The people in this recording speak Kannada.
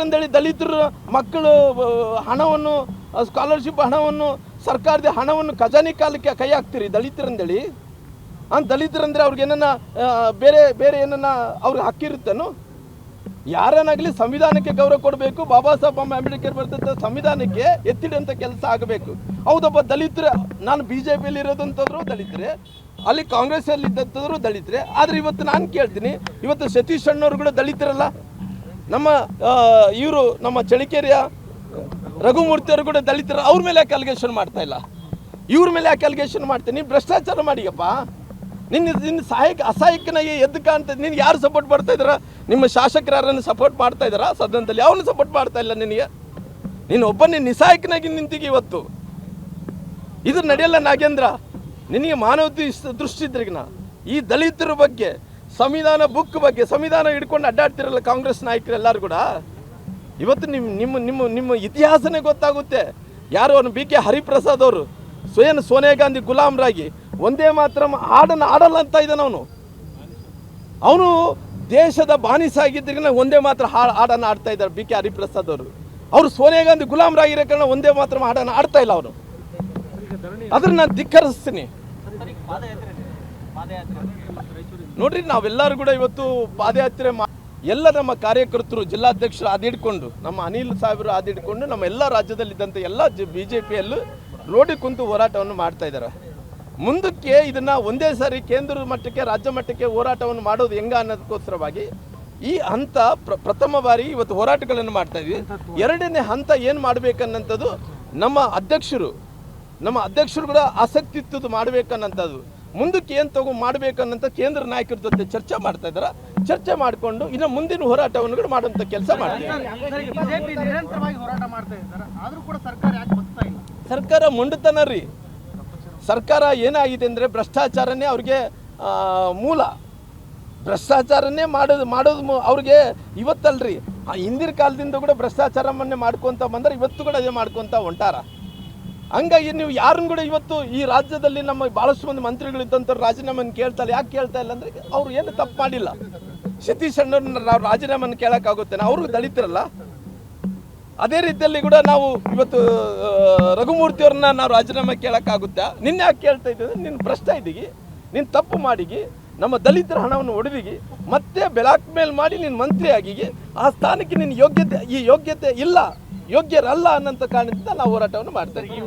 ಅಂತೇಳಿ ದಲಿತರ ಮಕ್ಕಳು ಹಣವನ್ನು ಸ್ಕಾಲರ್ಶಿಪ್ ಹಣವನ್ನು ಸರ್ಕಾರದ ಹಣವನ್ನು ಖಜಾನೆ ಕಾಲಕ್ಕೆ ಕೈ ಹಾಕ್ತೀರಿ ದಲಿತರಂದೇಳಿ. ದಲಿತರಂದ್ರೆ ಅವ್ರಿಗೆ ಏನನ್ನ ಬೇರೆ ಬೇರೆ ಏನನ್ನ ಅವ್ರಿಗೆ ಹಕ್ಕಿರುತ್ತೇನು? ಯಾರನ್ನಾಗಲಿ ಸಂವಿಧಾನಕ್ಕೆ ಗೌರವ ಕೊಡಬೇಕು. ಬಾಬಾ ಸಾಹೇಬ್ ಅಂಬೇಡ್ಕರ್ ಬರೆದಂಥ ಸಂವಿಧಾನಕ್ಕೆ ಎತ್ತಿಡುವಂಥ ಕೆಲಸ ಆಗಬೇಕು. ಹೌದಪ್ಪ, ದಲಿತರು ನಾನು BJPಯಲ್ಲಿ ಇರೋದಂಥದ್ರು ದಲಿತರೆ, ಅಲ್ಲಿ ಕಾಂಗ್ರೆಸ್ಸಲ್ಲಿ ಇದ್ದಂಥದ್ರು ದಲಿತರೆ. ಆದರೆ ಇವತ್ತು ನಾನು ಕೇಳ್ತೀನಿ, ಇವತ್ತು ಸತೀಶ್ ಅಣ್ಣವ್ರು ಕೂಡ ದಲಿತರಲ್ಲ. ನಮ್ಮ ಇವರು ನಮ್ಮ ಚಳಿಕೇರಿಯ ರಘುಮೂರ್ತಿಯವರು ಕೂಡ ದಲಿತರು. ಅವ್ರ ಮೇಲೆ ಯಾಕೆ ಅಲಿಗೇಷನ್ ಮಾಡ್ತಾ ಇಲ್ಲ? ಇವ್ರ ಮೇಲೆ ಯಾಕೆ ಅಲಿಗೇಷನ್ ಮಾಡ್ತೀನಿ? ಭ್ರಷ್ಟಾಚಾರ ಮಾಡಿಯಪ್ಪ. ನಿನ್ನ ಅಸಹಾಯಕನಾಗಿ ಎದ್ದು ಕಾಣ್ತಾ ನಿನ್ಗೆ ಯಾರು ಸಪೋರ್ಟ್ ಮಾಡ್ತಾ ಇದ್ದಾರ? ನಿಮ್ಮ ಶಾಸಕರು ಯಾರನ್ನು ಸಪೋರ್ಟ್ ಮಾಡ್ತಾ ಇದ್ದಾರಾ ಸದನದಲ್ಲಿ? ಅವನು ಸಪೋರ್ಟ್ ಮಾಡ್ತಾ ಇಲ್ಲ ನಿನಗೆ. ನೀನು ಒಬ್ಬನೇ ನಿಸ್ಸಹಾಯಕನಾಗಿ ನಿಂತಿಗೆ ಇವತ್ತು. ಇದು ನಡೆಯಲ್ಲ ನಾಗೇಂದ್ರ. ನಿನಗೆ ಮಾನವತೆ ದೃಷ್ಟಿ ಇದ್ರಿಗಿನ ಈ ದಲಿತರ ಬಗ್ಗೆ, ಸಂವಿಧಾನ ಬುಕ್ ಬಗ್ಗೆ, ಸಂವಿಧಾನ ಹಿಡ್ಕೊಂಡು ಅಡ್ಡಾಡ್ತಿರಲ್ಲ ಕಾಂಗ್ರೆಸ್ ನಾಯಕರು ಎಲ್ಲರೂ ಕೂಡ. ಇವತ್ತು ನಿಮ್ಮ ನಿಮ್ಮ ನಿಮ್ಮ ಇತಿಹಾಸನೇ ಗೊತ್ತಾಗುತ್ತೆ. ಯಾರು ಅವನು BK ಹರಿಪ್ರಸಾದ್ ಅವರು ಸೋನಿಯಾ ಗಾಂಧಿ ಗುಲಾಮರಾಗಿ ಒಂದೇ ಮಾತ್ರ ಹಾಡನ್ನು ಆಡಲ್ಲ ಅಂತ ಇದ್ದಾನೆ ಅವನು ದೇಶದ ಬಾನಿಸಾಗಿದ್ದರೆ ಒಂದೇ ಮಾತ್ರ ಹಾಡನ್ನು ಆಡ್ತಾ ಇದ್ದಾರೆ BK ಹರಿಪ್ರಸಾದ್ ಅವರು ಸೋನಿಯಾ ಗಾಂಧಿ ಗುಲಾಮರಾಗಿರೋ ಕಾರಣ ಒಂದೇ ಮಾತ್ರ ಹಾಡನ್ನು ಆಡ್ತಾ ಇಲ್ಲ ಅವನು. ಅದನ್ನ ನಾನು ಧಿಕ್ಕರಿಸ್ತೀನಿ. ನೋಡ್ರಿ, ನಾವೆಲ್ಲರೂ ಕೂಡ ಇವತ್ತು ಪಾದಯಾತ್ರೆ ಎಲ್ಲ ನಮ್ಮ ಕಾರ್ಯಕರ್ತರು, ಜಿಲ್ಲಾಧ್ಯಕ್ಷರು ಆದಿಡ್ಕೊಂಡು, ನಮ್ಮ ಅನಿಲ್ ಸಾಹೇಬರು ಆದಿಡ್ಕೊಂಡು, ನಮ್ಮ ಎಲ್ಲ ರಾಜ್ಯದಲ್ಲಿದ್ದಂಥ ಎಲ್ಲ BJPಯಲ್ಲೂ ರೋಡಿಗೆ ಕುಂತು ಹೋರಾಟವನ್ನು ಮಾಡ್ತಾ ಇದ್ದಾರೆ. ಮುಂದಕ್ಕೆ ಇದನ್ನು ಒಂದೇ ಸಾರಿ ಕೇಂದ್ರ ಮಟ್ಟಕ್ಕೆ, ರಾಜ್ಯ ಮಟ್ಟಕ್ಕೆ ಹೋರಾಟವನ್ನು ಮಾಡೋದು ಹೆಂಗ ಅನ್ನೋದಕ್ಕೋಸ್ಕರವಾಗಿ ಈ ಹಂತ ಪ್ರಥಮ ಬಾರಿ ಇವತ್ತು ಹೋರಾಟಗಳನ್ನು ಮಾಡ್ತಾ ಇದ್ವಿ. ಎರಡನೇ ಹಂತ ಏನು ಮಾಡಬೇಕನ್ನಂಥದ್ದು ನಮ್ಮ ಅಧ್ಯಕ್ಷರು ಕೂಡ ಆಸಕ್ತಿ ಇತ್ತು ಮಾಡಬೇಕನ್ನಂಥದ್ದು. ಮುಂದಕ್ಕೆ ಏನು ಮಾಡಬೇಕನ್ನಂಥ ಕೇಂದ್ರ ನಾಯಕರ ಜೊತೆ ಚರ್ಚೆ ಮಾಡ್ತಾ ಇದ್ದಾರೆ. ಚರ್ಚೆ ಮಾಡಿಕೊಂಡು ಇನ್ನು ಮುಂದಿನ ಹೋರಾಟವನ್ನು ಕೂಡ ಮಾಡುವಂಥ ಕೆಲಸ ಮಾಡ್ತೀವಿ. ಸರ್ಕಾರ ಮೊಂಡುತನ ರೀ. ಸರ್ಕಾರ ಏನಾಗಿದೆ ಅಂದರೆ ಭ್ರಷ್ಟಾಚಾರನೇ ಅವ್ರಿಗೆ ಮೂಲ. ಭ್ರಷ್ಟಾಚಾರನೇ ಮಾಡೋದು ಅವ್ರಿಗೆ ಇವತ್ತಲ್ರಿ, ಹಿಂದಿನ ಕಾಲದಿಂದ ಕೂಡ ಭ್ರಷ್ಟಾಚಾರವನ್ನೇ ಮಾಡ್ಕೊತ ಬಂದರೆ ಇವತ್ತು ಕೂಡ ಅದೇ ಮಾಡ್ಕೊತ ಹೊಂಟಾರ. ಹಂಗಾಗಿ ನೀವು ಯಾರನ್ನು ಕೂಡ ಇವತ್ತು ಈ ರಾಜ್ಯದಲ್ಲಿ ನಮ್ಮ ಭಾಳಷ್ಟು ಮಂದಿ ಮಂತ್ರಿಗಳಿದ್ದಂಥವ್ರು ರಾಜೀನಾಮೆಯನ್ನು ಕೇಳ್ತಾರೆ. ಯಾಕೆ ಕೇಳ್ತಾ ಇಲ್ಲ ಅಂದರೆ ಅವ್ರು ಏನು ತಪ್ಪು ಮಾಡಿಲ್ಲ. ಸತೀಶ್ ಅಣ್ಣವ್ರನ್ನ ನಾವು ರಾಜೀನಾಮೆಯನ್ನು ಕೇಳೋಕ್ಕಾಗುತ್ತೆ? ಅವ್ರಿಗೂ ದಲಿತರಲ್ಲ. ಅದೇ ರೀತಿಯಲ್ಲಿ ಕೂಡ ನಾವು ಇವತ್ತು ರಘುಮೂರ್ತಿಯವ್ರನ್ನ ನಾವು ರಾಜೀನಾಮೆ ಕೇಳೋಕ್ಕಾಗುತ್ತಾ? ನಿನ್ನ ಯಾಕೆ ಕೇಳ್ತಾ ಇದ್ದೀವಿ? ನಿನ್ನ ಭ್ರಷ್ಟ ಇದ್ದೀಗಿ, ನೀನು ತಪ್ಪು ಮಾಡಿಗಿ, ನಮ್ಮ ದಲಿತರ ಹಣವನ್ನು ಹೊಡೆದಿಗಿ, ಮತ್ತೆ ಬ್ಲಾಕ್ ಮೇಲ್ ಮಾಡಿ ನೀನು ಮಂತ್ರಿ ಆಗಿಗಿ, ಆ ಸ್ಥಾನಕ್ಕೆ ನಿನ್ನ ಯೋಗ್ಯತೆ ಇಲ್ಲ, ಯೋಗ್ಯರಲ್ಲ ಅನ್ನೋಂಥ ಕಾರಣದಿಂದ ನಾವು ಹೋರಾಟವನ್ನು ಮಾಡ್ತಾ ಇದ್ದೀವಿ.